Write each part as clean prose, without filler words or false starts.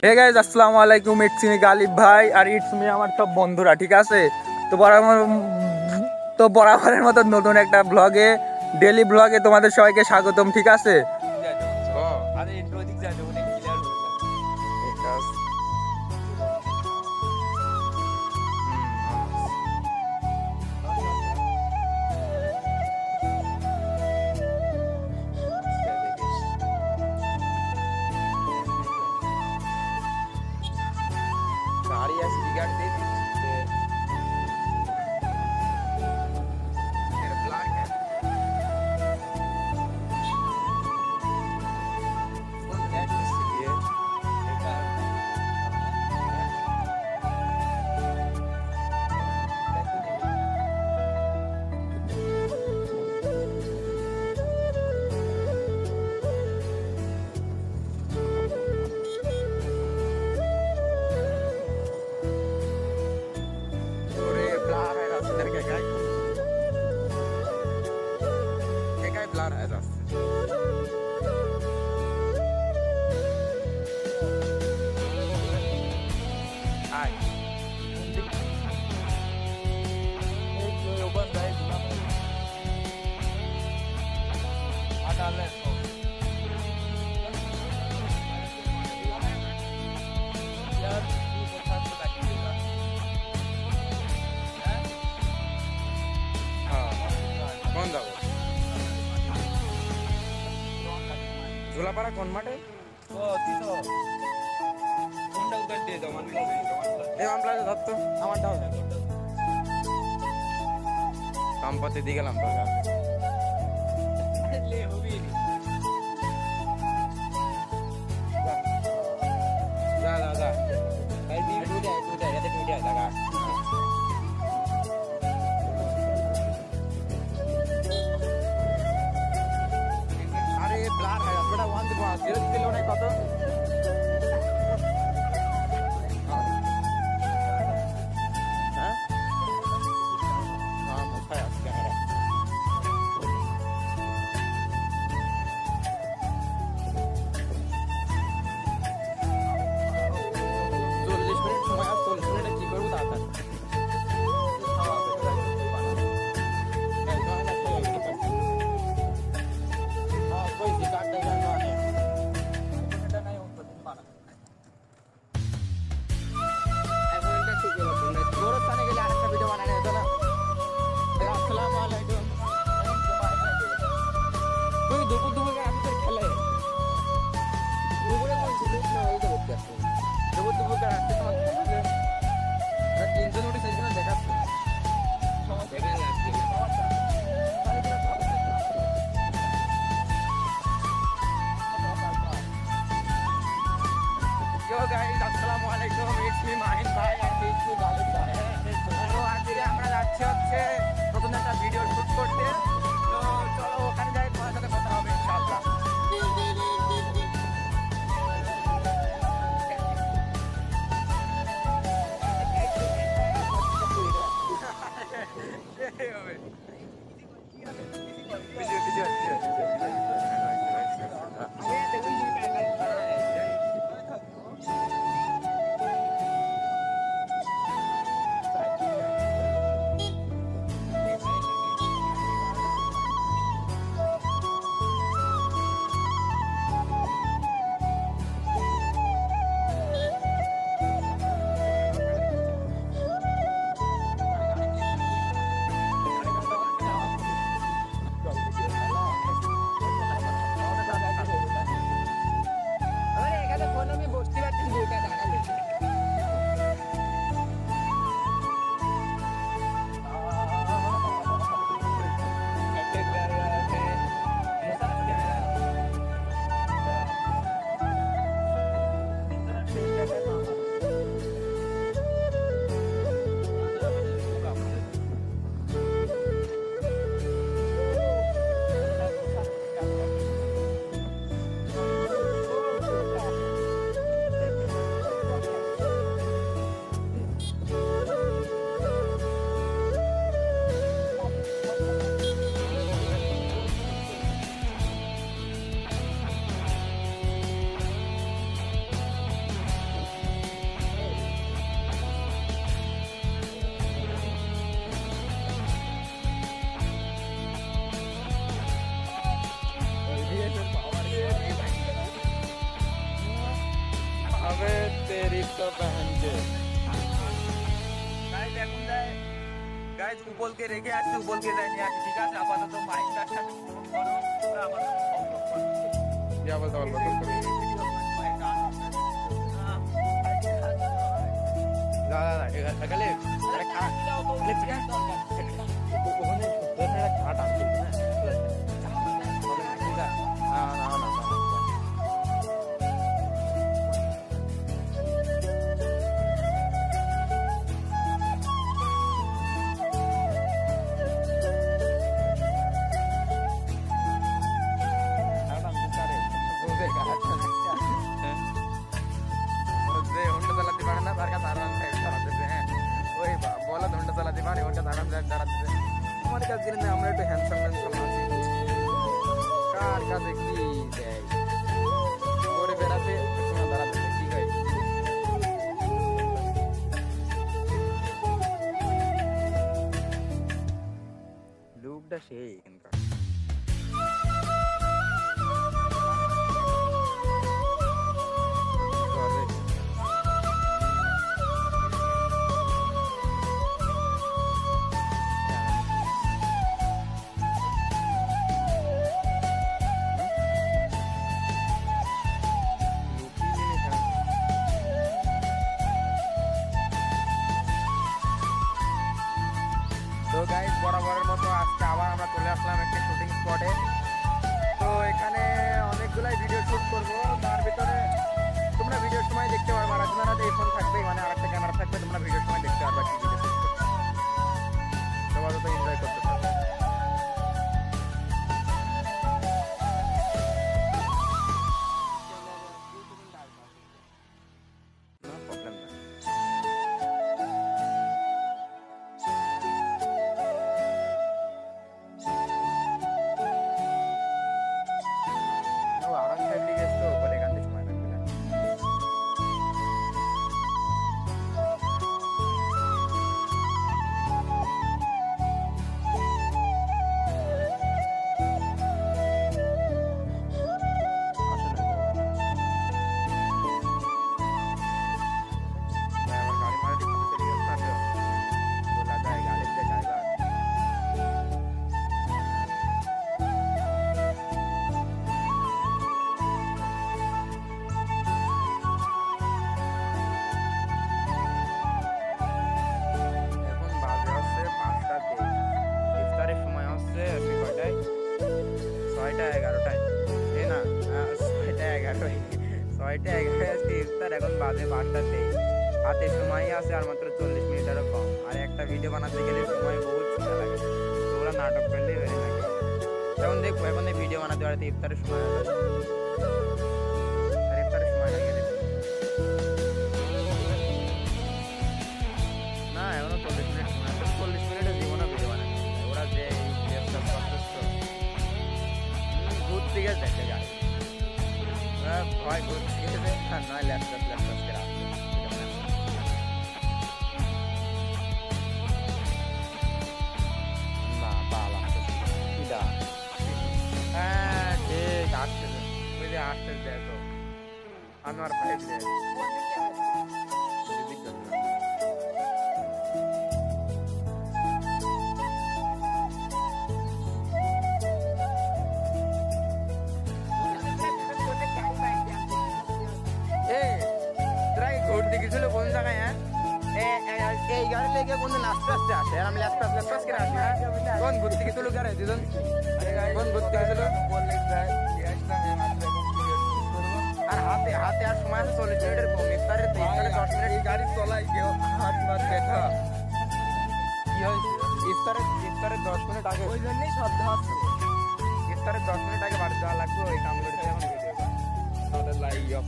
Hey guys আসসালামু আলাইকুম, it's me Ghalib ভাই আর ইটস মি আমার সব বন্ধুরা, ঠিক আছে? তো বরাবরের মতো নতুন একটা ব্লগে, ডেইলি ব্লগে তোমাদের সবাইকে স্বাগতম, ঠিক আছে? ঝোলাপাড়া কোন মাঠে? সম্পত্তি দিয়ে গেলাম তোর কাছে। কত গাইজ এখন যায় গাইজ উপলকে রেখে আসছি, উপলকে যাই নিয়ে আসি। ঠিক আছে, আপাতত মাইন্ডটার সাথে আমরা একটু হ্যান্ডসাম হ্যান্ডসাম আছি। কার কাছে কি দেয় করে বেড়াতে সময় দাঁড়াতে কি হয়। লুকটা সেই এখানকার। তো গাইজ বরাবরের মতো আজকে আবার আমরা চলে আসলাম একটি শুটিং স্পটে। তো এখানে অনেকগুলাই ভিডিও শুট করবো, তার ভিতরে তোমরা ভিডিওর সময় দেখতে পারবে। আর আপনারা এই ফোন থাকবে, মানে আর একটা ক্যামেরা থাকবে, তোমরা ভিডিওর সময় দেখতে পারবে কি ভিডিও শুট করতে। সবার তো এনজয় করতে পারবে। প্রবলেম না। এখন বাজে 5টাতে, হাতে সময় আছে আর মাত্র 40 মিনিটেরও কম। আর একটা ভিডিও বানাতে গেলে সময় বহুত সময় লাগে। তো ওরা নাটক করলেই হয়ে থাকে। এখন দেখবো এখন এই ভিডিও বানাতে পারতে ইফতারের সময় আর ইফতারের সময় লাগে না, এখনো 40 মিনিট সময় আছে। 40 মিনিটে জীবনে ভিডিও বানাতে ওরা যে ঘুরতে গেছে দেখে যায় ভয় ঘুরতে গেছে আর নয় ল্যাপটপ কে রাখবে না বাল হ্যাঁ ঠিক আসছে ওই যে আসতে দেখো আমার ভাই গেছিল কোন জায়গায়? এই গাড়ি লেগে কোন আস্তে আস্তে আসে আর আমি ল্যাপটপ করে আসি। কোন ঘুরতে গেছিল গাড়ি দুজন? কোন ঘুরতে গেছিল? আর হাতে হাতে আর সময় আছে 40 মিনিটের কম। ইফতারের 10 মিনিট গাড়ি চলাই কেউ হাত মাত দেখা কি হয়েছে? ইফতারের 10 মিনিট আগে ওই জন্যই শব্দ হচ্ছে। ইফতারের 10 মিনিট আগে বাড়ি যাওয়া লাগবে। ওই কাম করতে এখন ভিডিও আমাদের লাইভ অফ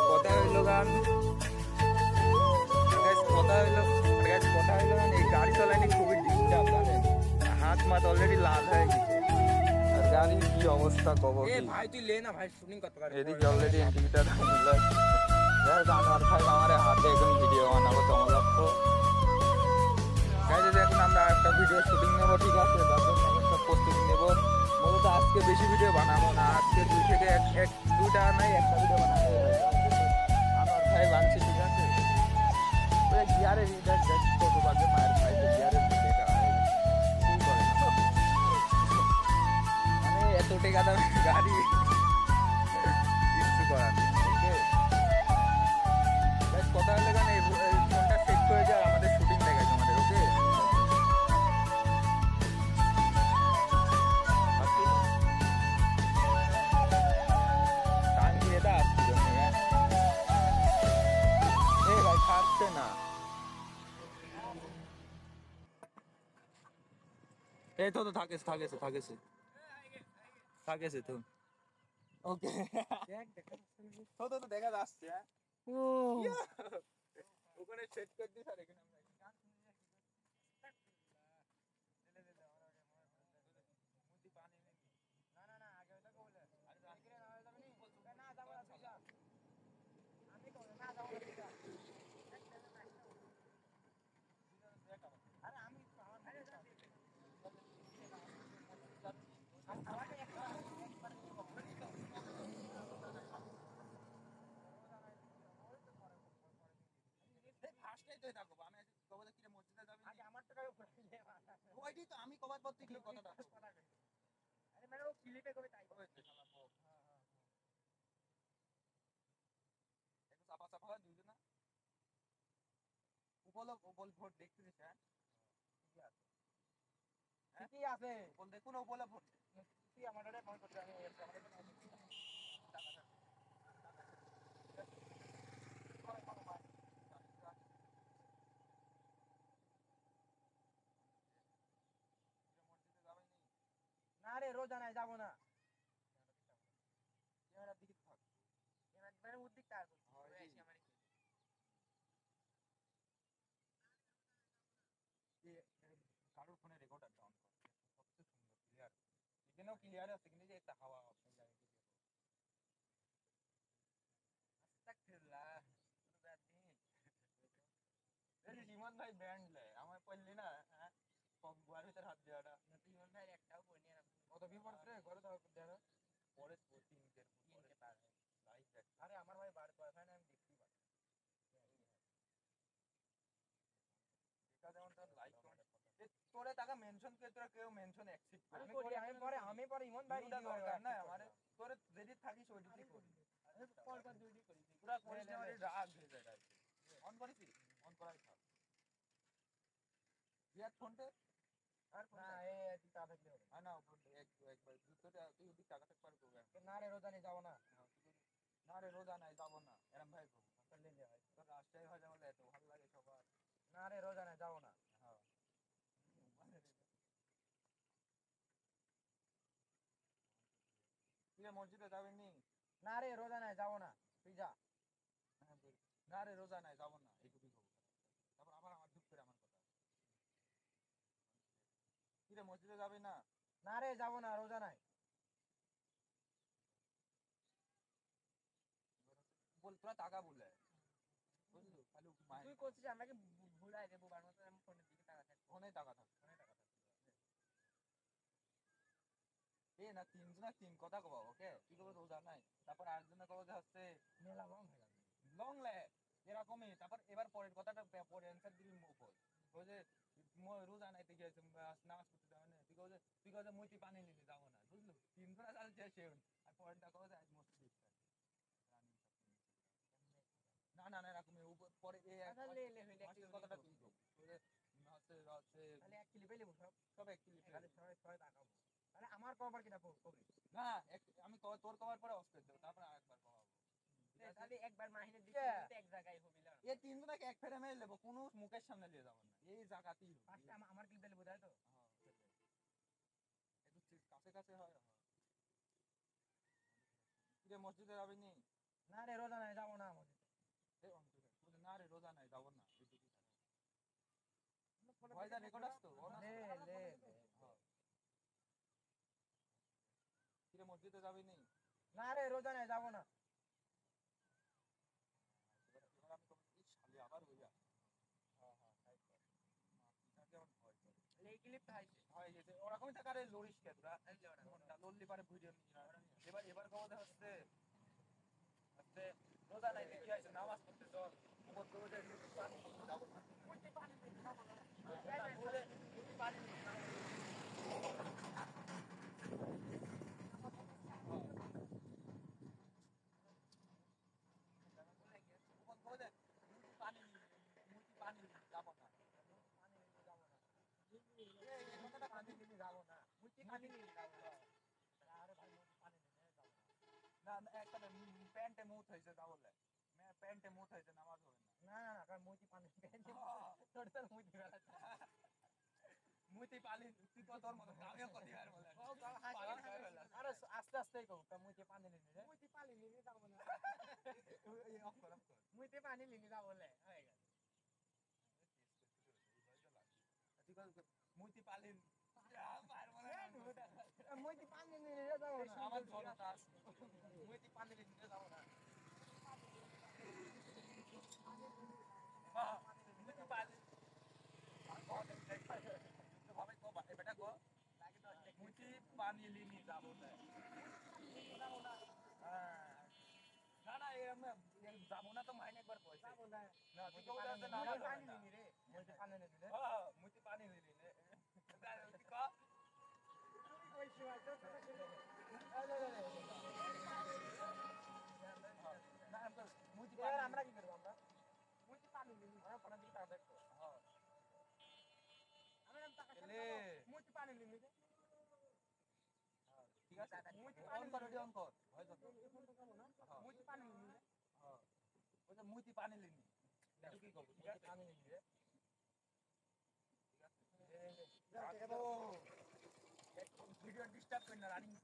কথা হইলো গান কথা হইলো এই গাড়ি চালানি খুবই ডিস্টার্ব জানেন। হাত মাত অলরেডি লাল হয়ে গেছে। আর গাড়ির কি অবস্থা কব ভাই, তুই লে না ভাই শুটিং করতে পারবি। এদিকে অলরেডি ইন্ডিকেটর গান আর ভাই আমার হাতে এখন ভিডিও বানাবো তোমার লক্ষ্য গাইজ। এখন আমরা একটা ভিডিও শুটিং নেবো, ঠিক আছে? তার জন্য একটা প্রস্তুতি নেবো। মূলত আজকে বেশি ভিডিও বানাবো না, আজকে দুই থেকে এক দুইটা নাই একটা ভিডিও বানাবো। আমার ভাই বানছে, ঠিক আছে। ওই গিয়ারের কত বাজে মায়ের ভাই গিয়ারের টাকা কি করে না। মানে এত টাকা দামের গাড়ি কিছু করার নেই। ওকে কথা হলে গান এই ফোনটা সেট হয়ে যায়, আমাদের শুটিং দেখায় তোমাদের। ওকে না এই তো থাকেছে তো ওকে তো দেখা যাচ্ছে। ওখানে সেট করে দিস আর এখানে আমরা আমি কবার করতে কি কথাটা আরে মানে ও ক্লিপে কবে তাই একটু চাপা চাপা হয় দুইজন না উপল ভোট দেখতেছিস। হ্যাঁ ঠিকই আছে বল দেখুন উপলে ভোট কি আমাদের ফোন করতে আমি না রে রোজা নাই যাবো না। ক্যামেরার দিকে থাক, ক্যামেরার উদ্দিকটা আর কারোর ফোনে রেকর্ডার ডাউন করছে, সবচেয়ে সুন্দর ক্লিয়ার, এখানেও ক্লিয়ার আছে কিন্তু যে একটা হাওয়া ইমন ভাই ব্যান্ড লেয় আমার পড়লি না। হ্যাঁ গুয়ার ভিতরে হাত দেওয়াটা ইমন ভাই একটাও পড়ি না কত কি পড়ছে ঘরে দাও দেওয়া পরে তিনটে পার লাইক দেখ। আরে আমার ভাই বার করে না আমি দেখতে পাই এটা যেমন তার লাইক তোরে টাকা মেনশন করে তোরা কেউ মেনশন অ্যাকসেপ্ট করে আমি পরে ইমন ভাই দরকার না আমারে তোরে যেদিন থাকিস ওইদিনই করি পর পর দুইটি করি পুরো করিস না মানে রাগ হয়ে যায়। অন করেছি অন করাই থাক ইয়ার ফোনতে আর না এই টাকা থাকলে হবে না একবার দুটোটা তুই ওদিক টাকা থাকতে পারবো না রে রোজা নেই যাবো না। না রে রোজা নাই যাবো না এরম ভাই তাহলে লে ভাই তোর রাস্তায় হয় যাবো এত ভালো লাগে সবার। না রে রোজা নাই যাবো না। হ্যাঁ তুই মসজিদে যাবেন নি? না রে রোজা নাই যাবো না তুই যা। না রে রোজা নাই যাবো না এইটুকুই খবর। তারপর আবার আমার দুঃখ করে আমার কথা কি রে মসজিদে যাবি না? না রে যাবো না রোজা নাই বল তোরা টাকা বলে বুঝলি খালি তুই করছিস আমাকে ভুলাই দেবো বার মতো আমি ফোনের দিকে টাকা থাকবে ফোনে টাকা থাকবে এ না তিনজন না তিন কথা কবা ওকে কি করবো রোজা নাই তারপর আরেকজনে কবা যে হচ্ছে মেলা লং লে এরকমই তারপর এবার পরের কথাটা পরে অ্যান্সার দিবি মুখল ওই যে রোজা নাইতে গিয়েছে নামাজ পড়তে যাবে না তুই কাজে মুইতি পানি নিতে যাবো না বুঝলো তিনজন চালছে সে আর পরেরটা কবা যে আজ মসজিদে না না না এরকম পরে কথাটা তুই তাহলে এক কিলি পেলে সব এক কিলি সবাই তাকাবো তাহলে আমার কবার কিনা কবি না আমি তোর কবার পরে অফ করে দেবো তারপরে আরেকবার কমাবো তাহলে একবার মাহিনের দিকে এক জায়গায় হবি না এই তিনজনকে এক ফেরে মেরে নেবো কোনো মুখের সামনে নিয়ে যাবো না এই জায়গাতেই ফার্স্টে আমার ক্লিপ দিলে বোঝায় তো একটু কাছে কাছে হয় কিরে মসজিদে যাবি নি? না রে রোজা নাই যাবো না মসজিদে না রে রোজা নাই যাবো না ভয়টা রেকর্ড আসতো কিরে মসজিদে যাবি নি? না রে রোজা নাই যাবো না আবার হইয়া ক্লিপ খাইছে হয়ে গেছে ওরকমই টাকারে লড়িস কে তোরা লড়লি পারে ভিডিও নিয়ে এবার এবার কবে হচ্ছে আস্তে রোজা নাই কি হয়েছে নামাজ পড়তে চল মুখ করে পানি যাবো না পানি পানি পানি পানি যাবো না পানি যাবো না কথাটা পানি নিয়ে যাবো না পানি নিয়ে যাবো আরে ভাই পানি নিয়ে যাবো না না একটা প্যান্টে মুখ হয়েছে তা বলে প্যান্টে মুখ হয়েছে নামাজ হবে না না না না কারণ মুতি পানি তোর তোর মুতি বেলা মুতি পানি তুই তো তোর মতো আমিও করতে পারবো বলে আরে আস্তে আস্তে কও তা মুতি পানি নিয়ে রে মুতি পানি নিয়ে যাবো না এই অফ কর মুতি পানি নিয়ে যাবো বলে হয়ে গেল মুতি পালিন মুতি পানি নিয়ে যাবো না আমার জলটা মুতি পানি নিয়ে যাবো না মুতি পানি ভাবে কো বেটা কো মুতি পানি লিনি যাবো না না না যাবো না তো মাইনে একবার কইছে যাবো না না তুই কও যাচ্ছে না পানি নিনি রে মুতি পানি নিনি রে হ্যাঁ মুতি পানি নিনি রে তুই কও কইছি তো না তো মুতি পানি আমরা কি করব আমরা মুতি পানি নিনি আমরা পানি দিতে টাকা দেখো হ্যাঁ আমরা টাকা মুতি পানি নিনি রে ঠিক আছে অন কর অন কর হয় তো মুতি পানি নিনি রে হ্যাঁ ওই যে মুতি পানি নিনি তুই কি করব ঠিক আছে পানি নিনি রে ঠিক আছে ভিডিও ডিস্টার্ব করি না রানিং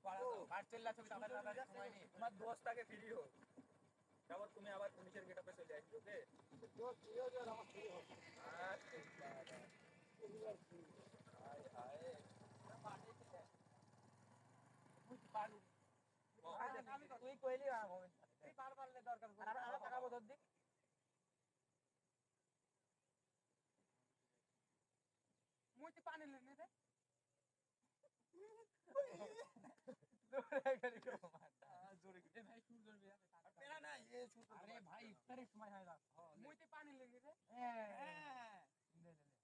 পাড়া বাড় চললা ছবি টাকা সময় নেই তোমার দোস্তাকে ফ্রি হোক তারপর তুমি আবার পুলিশের গেটআপে চলে আসবে ওকে দোস্ত ইও যে আমার ফ্রি হোক আচ্ছা হায় হায় মাটি থেকে মুতি পানি তুই কইলি তুই বারবার লে দরকার আর টাকা বদল দিক মুতি পানি লেনে রে জোরে করে কো মারটা জোরে করে ভাই শুট ধরবে পেরা না এ শুট আরে ভাই ইফতারের সময় হয় না মুতি পানি লেনে রে হ্যাঁ লে লে লে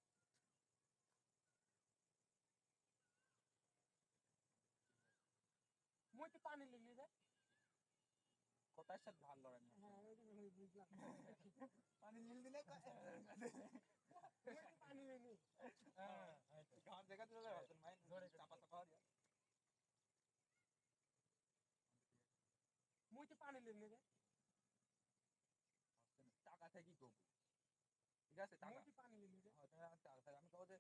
মুতি পানি লেনে রে কথার সাথে ভালো লড়াই না হ্যাঁ ওই যে বুঝলাম পানি নীল দিলে পানি লেনে হ্যাঁ গান দেখা দিলে তোর মাইন জোরে চাপা চাপা দিয়া মুতি পানি লেনে রে টাকা থেকে কি করব ঠিক আছে টাকা মুতি পানি লেনে রে হ্যাঁ টাকা আমি কও যে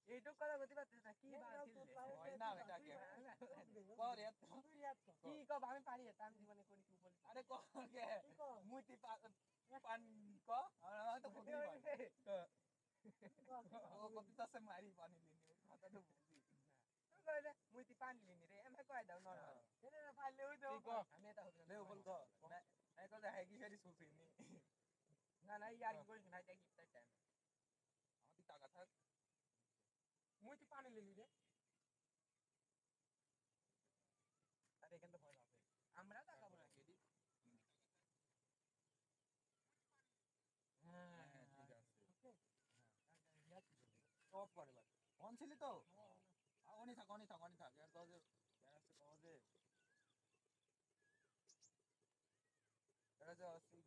এইটুক কথা বলতে পারছিস না কি বাতিল হয় না এটা কি কর কি কব আমি পারি এটা আমি জীবনে কোন কি বলি আরে কর কে মুতি পান ক আমি তো বুঝি ও কত আছে মারি পানি লিনি কথা তো বুঝি তুই কইলে মুতি পানি লিনি রে আমি কই দাও না এনে না পাইলে হই দাও আমি এটা হবে লে বল কো না এই কথা হেগি ফেরি সুসিনি না না ইয়ার কি করিস না এটা কি টাইম আমাদের টাকা থাক মুতি পানি লিনি রে আরে এখান তো ভয় আছে আমরা টাকা বলা কেডি হ্যাঁ ঠিক আছে ওকে হ্যাঁ অফ করে বাদ অন ছিল তো অনই থাক এর কও যে আছে কও যে এটা যে আছে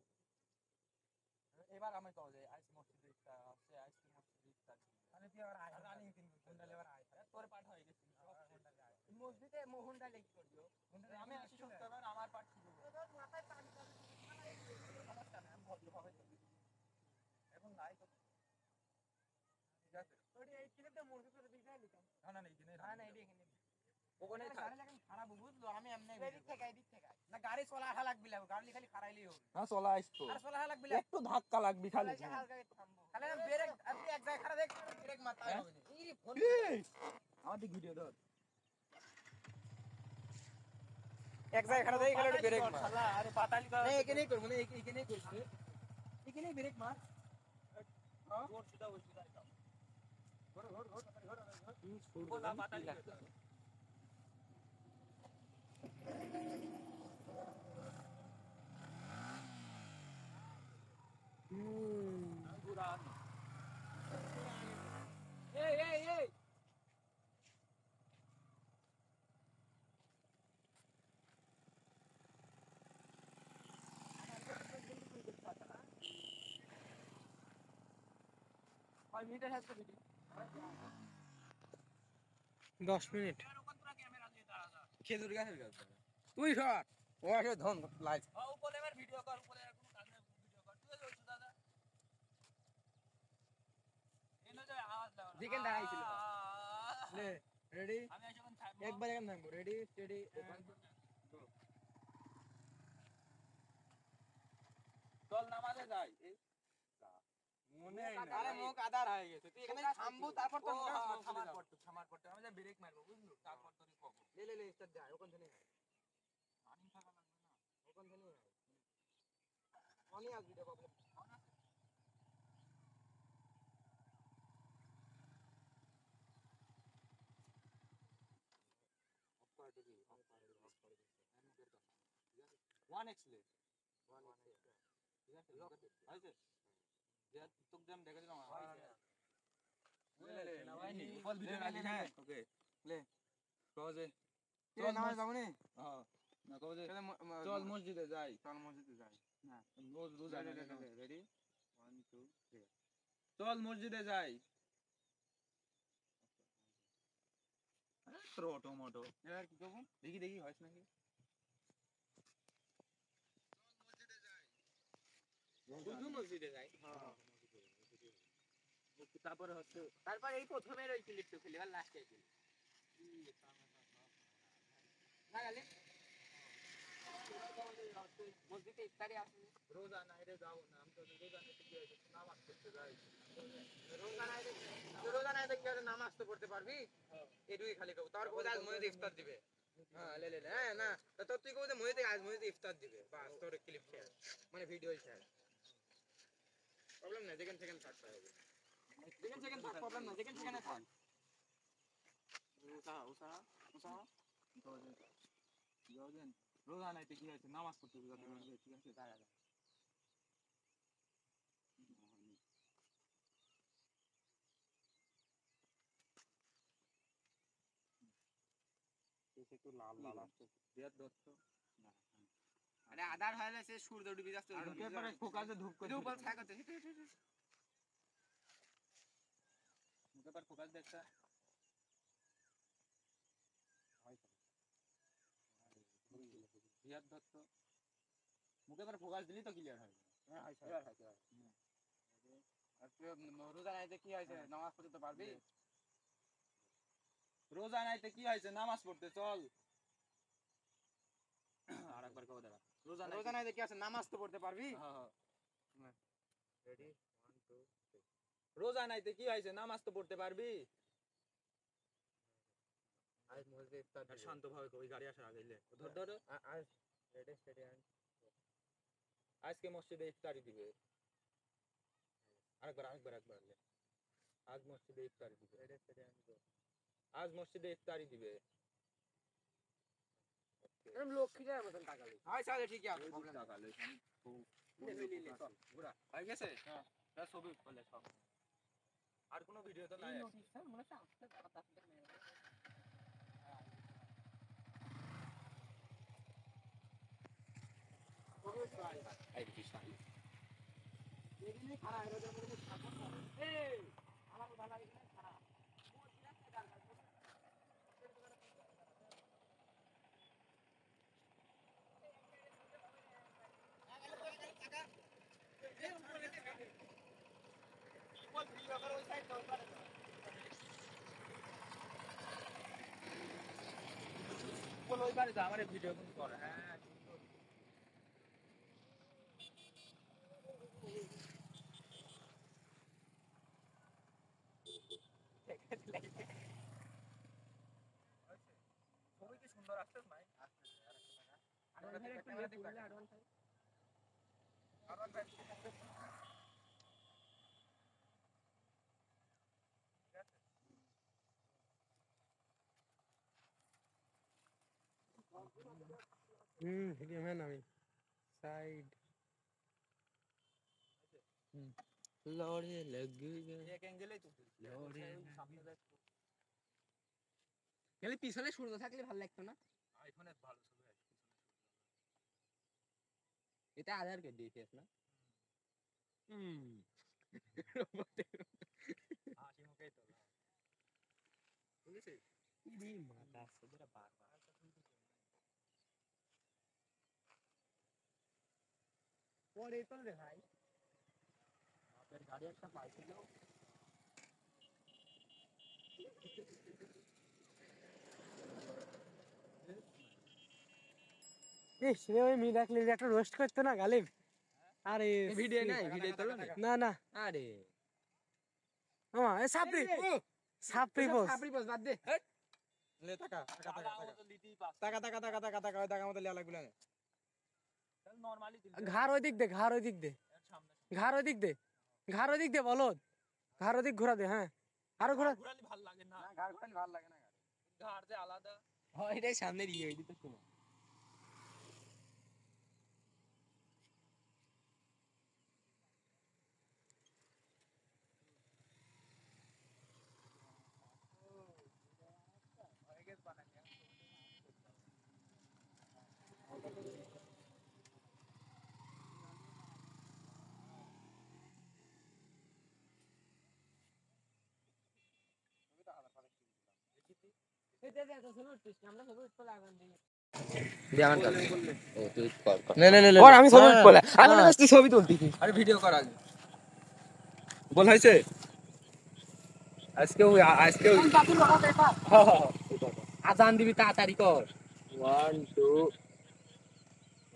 এবার আমি কও যে আইস মসজিদ একটা আছে আইস মসজিদ একটা মানে তুই আবার আই রানিং তিন ঘন্টা লেবার আই তোর পাঠ হয়ে গেছে সব ঘন্টা আই মসজিদে মোহনটা লেগে করলো আমি আসি শুক্রবার আমার পাঠ শুরু তোর মাথায় পানি সমস্যা না আমি ভদ্রভাবে চলি এখন নাই তো ঠিক আছে তোর এই ক্লিপটা মুরগি করে দিই লিখাম না না এইখানে না এইখানে ওখানে গাড়ি লাগান খারাপ বুঝলো আমি এমনি এদিক থেকে না গাড়ি চলা হালা লাগবে গাড়ি খালি খারাইলেই হবে না চলা আসতো আর চলা হালা লাগবে একটু ধাক্কা লাগবে খালি হালকা থামবো খালি ব্রেক আপনি এক জায়গায় খাড়া দেখ ব্রেক মারতে হবে না এই ফোন আমাদের ভিডিও ধর এক জায়গায় খাড়া দেই খালি ব্রেক মার শালা আরে পাতালি কর না এখানেই করব না এখানেই করছি এখানেই ব্রেক মার হ্যাঁ জোর সিধা যাও কোলা বাতালি বুড়া এই এই এই কয় মিনিট আছে ভিডিও 10 মিনিট খেজুর গাছের গাছ তুই সর ও আসে ধন লাইভ উপরে এবার ভিডিও কর উপরে আর কোনো কাজ নেই ভিডিও কর তুই যাইছ দাদা এনে যে আওয়াজ দাও চিকেন দেখাইছিল লে রেডি আমি এখন থামবো একবার এখন নামবো রেডি স্টেডি চল নামাজে যাই মনে আরে মুখ আদার হয়ে গেছে তুই এখানে থামবো তারপর তো থামার পর আমি যা ব্রেক মারবো বুঝলি তারপর তোরে কব লে স্টার্ট দে ওখান থেকে রানিং থাকা লাগবে না ওখান থেকে অনেক আজ ভিডিও প্রবলেম ওয়ান এক্স লে ঠিক আছে হয়েছে তোকে যেমন দেখে দিলাম বল ভিডিও না হ্যাঁ ওকে লে কবে চল নামাজ যাবো নি হ্যাঁ না কবে চল মসজিদে যাই চল মসজিদে যাই না রোজ রোজ রেডি 1 2 3 চল মসজিদে যাই টমেটো এবার কি করব দেখি দেখি হয়স নাকি শুধু মসজিদে যাই হ্যাঁ তারপরে হচ্ছে তারপর এই প্রথমের ওই ক্লিপটা খেলি আর লাস্টে খেলি না গেলে মসজিদে ইফতারি আছে রোজা নাইরে যাবো না আমি তো রোজা নাইতে কি হয়েছে নামাজ পড়তে যাই রোজা নাই দেখি আর নামাজ তো পড়তে পারবি এটুকুই খালি কব তার কোথায় আজ মসজিদে ইফতার দিবে হ্যাঁ লে হ্যাঁ না তো তুই কব যে মসজিদে আজ মসজিদে ইফতার দিবে বাস তোর ক্লিপ শেয়ার মানে ভিডিও শেয়ার প্রবলেম না যেখানে সেখানে থাকতে হবে যেখানে সেখানে থাক প্রবলেম না যেখানে সেখানে থাক উসা রোজা নাইতে কি হয়েছে নামাজ পড়তে যাবে ঠিক আছে দাঁড়া একটু লাল লাল আসছে বিয়ার দত্ত আরে আধার হয়ে গেছে সূর্য ডুবে যাচ্ছে আর পেপারে ফোকাসে ধূপ করে উপর থাকতে পেপার ফোকাস দেখতা বিয়ার দত্ত মুখে পর ফোকাস দিলি তো ক্লিয়ার হবে হ্যাঁ এবার হয়তো আর তুই রোজা নাইতে কি হয়েছে নামাজ পড়তে পারবি রোজা নাইতে কি হয়েছে নামাজ পড়তে চল আর একবার কবে দাঁড়া রোজা নাইতে কি আছে নামাজ তো পড়তে পারবি হ্যাঁ রেডি 1 2 3 রোজা নাইতে কি হয়েছে নামাজ তো পড়তে পারবি আজ মসজিদে ইফতার আর শান্ত ভাবে ওই গাড়ি আসার আগে ধর ধর আজ রেডি স্টেডি আজকে মসজিদে ইফতারি দিবে আরেকবার আজ মসজিদে ইফতারি দিবে রেডি স্টেডি আজ মসজিদে ইফতারি দিবে এরকম লক্ষ্মীদের মতন তাকালি হয় চলে ঠিক আছে প্রবলেম না তাকালে ঘোরা হয়ে গেছে হ্যাঁ তার ছবি বলে সব আর কোনো ভিডিও তো নাই নোটিস স্যার মনে হচ্ছে আজকে কথা এই বিশাল এখানে খাড়া এর মধ্যে থাকো এই আমার ভালো এখানে খাড়া ওই বাড়িতে আমার ভিডিও করে হ্যাঁ ছবি কি সুন্দর আসছে ভাই ভিডিও ম্যান আমি সাইড লড়ে লাগি এক অ্যাঙ্গেলেই তো লড়ে সামনে দেখ খালি পিছনে সূর্য থাকলে ভালো লাগতো না আইফোনে ভালো ছবি আসে এটা আধার কার্ড দিয়েছিস না হাসি মুখেই তো বুঝেছিস মাথা সেটা বারবার পরে তো রে ভাই বাপের গাড়ি একটা পাইছিল ইস রে ওই মিরাকলি একটা রোস্ট করতে না গালিব আরে ভিডিও নাই ভিডিও তোলো না না আরে মামা এ সাপরি সাপরি বস সাপরি বস বাদ দে লে টাকা তো লিতেই পাস টাকা মতো লিয়া লাগবে না তাহলে নরমালি দিল ঘাড় ওই দিক দে ঘাড় ওই দিক দে সামনে ঘাড় ওই দিক দে ঘাড় ওই দিক দে বলদ ঘাড় ওই দিক ঘোরা দে হ্যাঁ আরো ঘোরা ঘোরালি ভালো লাগে না ঘাড় ঘোরালে ভালো লাগে না ঘাড় যে আলাদা হয় এটাই সামনে দিয়ে ওই দিতে তোমার আমি ছবি বলে আমি না ছবি তুলতেছি আরে ভিডিও কর আগে বল হইছে আজকে আজান দিবি তাড়াতাড়ি কর 1 2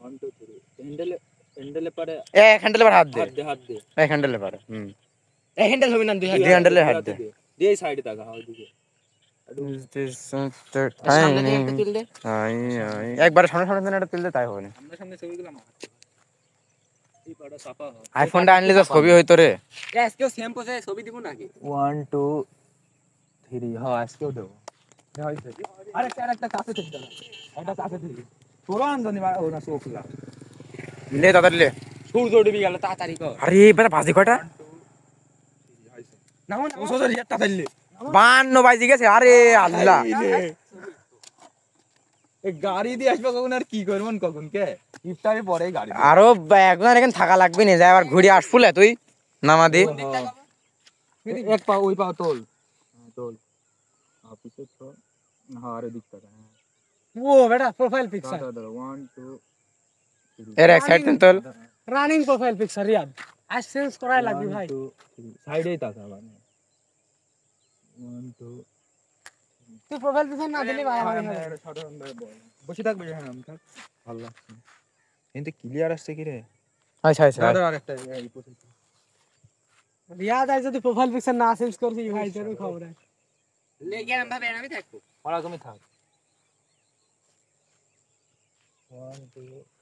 1 2 3 হ্যান্ডেলে পারে এক হ্যান্ডেলে হাত দে হাত দে এক হ্যান্ডেলে পারে এই হ্যান্ডেল হবে না দুই হাত দুই হ্যান্ডেলে হাত দে দিয়ে সাইডে তাকা হাও দিকে সামনে দিয়ে একটা তুল দে একবার সামনে সামনে একটা তুললে তাই হবে না আমরা সামনে ছবিগুলো মার এই পাড়া সাপা আইফোনটা আনলে তো ছবি হইতো রে আজকেও সেম পোজে ছবি দিব নাকি 1 2 3 হ্যাঁ আজকেও দেব হইছে আরেকটা কাছে থেকে দাও এটা কাছে থেকে তোর আনজানি ও না সোফলা লে তাড়াতাড়ি লে সূর্য ডুবে গেল তাড়াতাড়ি কর আরে এবারে বাজে কয়টা না ও সোজা রিয়াটা দিলে 52 বাজে গেছে আরে আল্লাহ এই গাড়ি দিয়ে আসবে কখন আর কি করবেন কখন কে ইফতারি পরে গাড়ি আরো একজন এখানে থাকা লাগবে না যাই আবার ঘুরে আসফুলে তুই নামা দি এক পা ওই পা তোল তোল পিছে তো হ্যাঁ আরে দিকটা ও বেটা প্রোফাইল পিকচার 1 2 এর এক সাইড তেল রানিং প্রোফাইল পিকচার রিয়াদ আজ চেঞ্জ করাই লাগবে ভাই সাইডেই তাকা মানে 1 2 তুই প্রোফাইল পিকচার না দিলে ভাই হবে বসে থাকবে হ্যাঁ আমি থাক ভালো লাগছে কিন্তু ক্লিয়ার আসছে কি রে আচ্ছা আচ্ছা আরেকটা এই পথে রিয়াদ আজ যদি প্রোফাইল পিকচার না চেঞ্জ করছি ভাই তোর খবর আছে লেগে আমরা বেরামি থাকবো ওরা তুমি থাক 1 2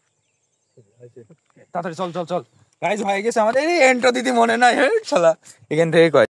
তাড়াতাড়ি চল চল চল গাইস হয়ে গেছে আমাদের এই এন্ট্রো দিদি মনে নাই শালা এখান থেকে কয়